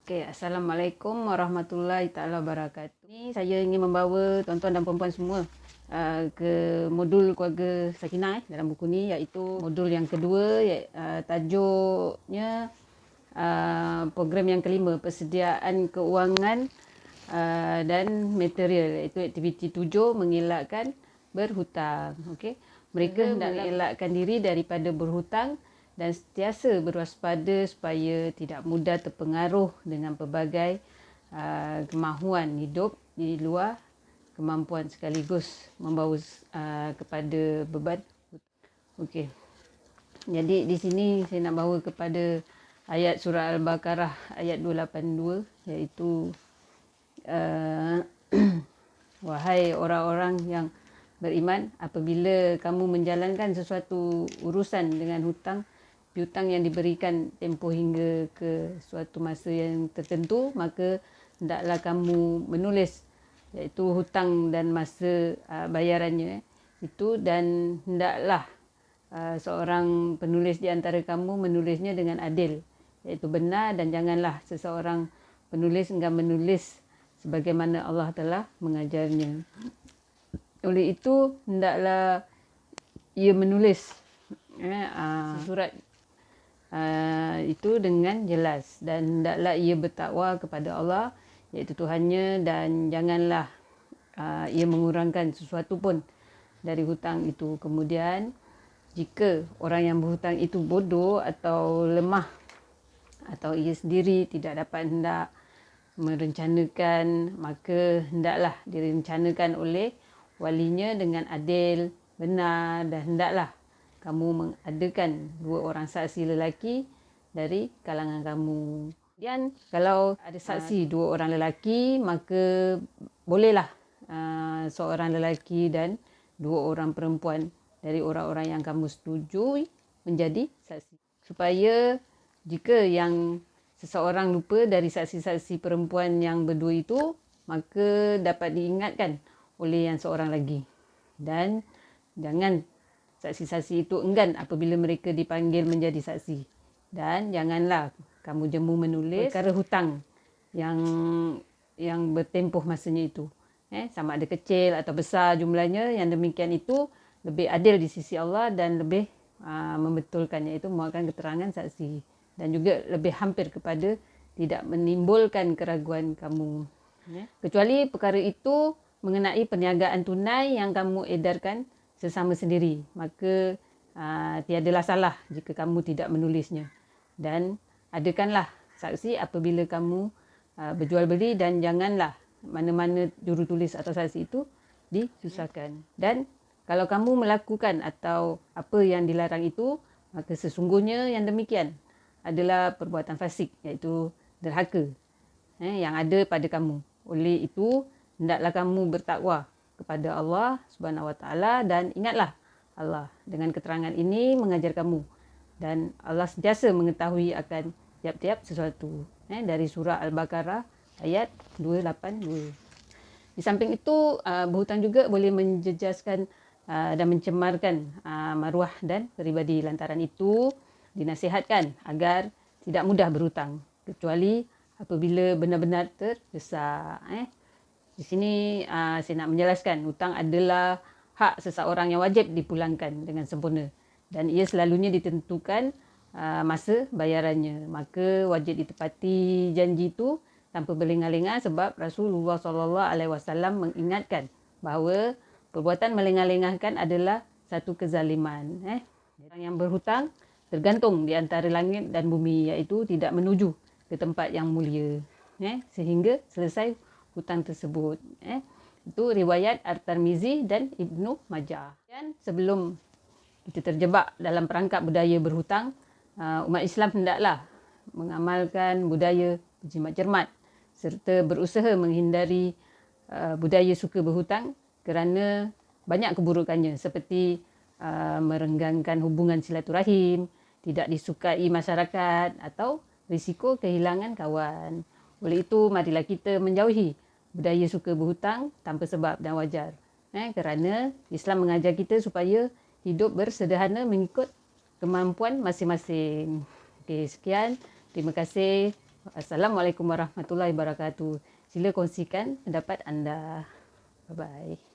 Okay, Assalamualaikum warahmatullahi taala wabarakatuh. Ni saya ingin membawa tuan-tuan dan puan-puan semua ke modul keluarga Sakinah dalam buku ni, iaitu modul yang kedua, tajuknya program yang kelima, persediaan keuangan dan material, iaitu aktiviti 7, mengelakkan berhutang. Okey. Mereka hendak mengelakkan diri daripada berhutang dan sentiasa berwaspada supaya tidak mudah terpengaruh dengan pelbagai kemahuan hidup di luar kemampuan, sekaligus membawa kepada beban. Okey. Jadi di sini saya nak bawa kepada ayat surah Al-Baqarah ayat 282, iaitu wahai orang-orang yang beriman, apabila kamu menjalankan sesuatu urusan dengan hutang, piutang yang diberikan tempoh hingga ke suatu masa yang tertentu, maka hendaklah kamu menulis, iaitu hutang dan masa bayarannya itu, dan hendaklah seorang penulis di antara kamu menulisnya dengan adil, iaitu benar, dan janganlah seseorang penulis enggan menulis sebagaimana Allah telah mengajarnya. Oleh itu hendaklah ia menulis surat itu dengan jelas, dan hendaklah ia bertakwa kepada Allah, iaitu Tuhannya, dan janganlah ia mengurangkan sesuatu pun dari hutang itu. Kemudian jika orang yang berhutang itu bodoh atau lemah, atau ia sendiri tidak dapat hendak merencanakan, maka hendaklah direncanakan oleh walinya dengan adil, benar, dan hendaklah kamu mengadakan 2 orang saksi lelaki dari kalangan kamu. Kemudian kalau ada saksi 2 orang lelaki, maka bolehlah seorang lelaki dan 2 orang perempuan dari orang-orang yang kamu setujui menjadi saksi, supaya jika yang seseorang lupa dari saksi-saksi perempuan yang berdua itu, maka dapat diingatkan oleh yang seorang lagi. Dan jangan saksi-saksi itu enggan apabila mereka dipanggil menjadi saksi. Dan janganlah kamu jemu menulis perkara hutang yang bertempoh masanya itu. Sama ada kecil atau besar jumlahnya, yang demikian itu lebih adil di sisi Allah dan lebih membetulkannya, itu memuatkan keterangan saksi, dan juga lebih hampir kepada tidak menimbulkan keraguan kamu. Kecuali perkara itu mengenai perniagaan tunai yang kamu edarkan sesama sendiri, maka tiadalah salah jika kamu tidak menulisnya. Dan adakanlah saksi apabila kamu berjual beli, dan janganlah mana-mana jurutulis atau saksi itu disusahkan. Dan kalau kamu melakukan atau apa yang dilarang itu, maka sesungguhnya yang demikian adalah perbuatan fasik, iaitu derhaka yang ada pada kamu. Oleh itu hendaklah kamu bertakwa kepada Allah Subhanahu Wa Taala, dan ingatlah Allah. Dengan keterangan ini mengajar kamu, dan Allah sentiasa mengetahui akan tiap-tiap sesuatu. Dari surah Al-Baqarah ayat 282. Di samping itu, berhutang juga boleh menjejaskan dan mencemarkan maruah dan peribadi. Lantaran itu dinasihatkan agar tidak mudah berhutang, kecuali apabila benar-benar terdesak. Di sini saya nak menjelaskan, hutang adalah hak seseorang yang wajib dipulangkan dengan sempurna, dan ia selalunya ditentukan masa bayarannya. Maka wajib ditepati janji itu tanpa berlengah-lengah, sebab Rasulullah SAW mengingatkan bahawa perbuatan melengah-lengahkan adalah satu kezaliman. Orang yang berhutang tergantung di antara langit dan bumi, iaitu tidak menuju ke tempat yang mulia sehingga selesai hutang tersebut. Itu riwayat At-Tirmizi dan Ibnu Majah. Dan sebelum kita terjebak dalam perangkap budaya berhutang, umat Islam hendaklah mengamalkan budaya berjimat cermat serta berusaha menghindari budaya suka berhutang, kerana banyak keburukannya, seperti merenggangkan hubungan silaturahim, tidak disukai masyarakat, atau risiko kehilangan kawan. Oleh itu, marilah kita menjauhi budaya suka berhutang tanpa sebab dan wajar. Kerana Islam mengajar kita supaya hidup bersederhana mengikut kemampuan masing-masing. Okey, sekian. Terima kasih. Assalamualaikum warahmatullahi wabarakatuh. Sila kongsikan pendapat anda. Bye-bye.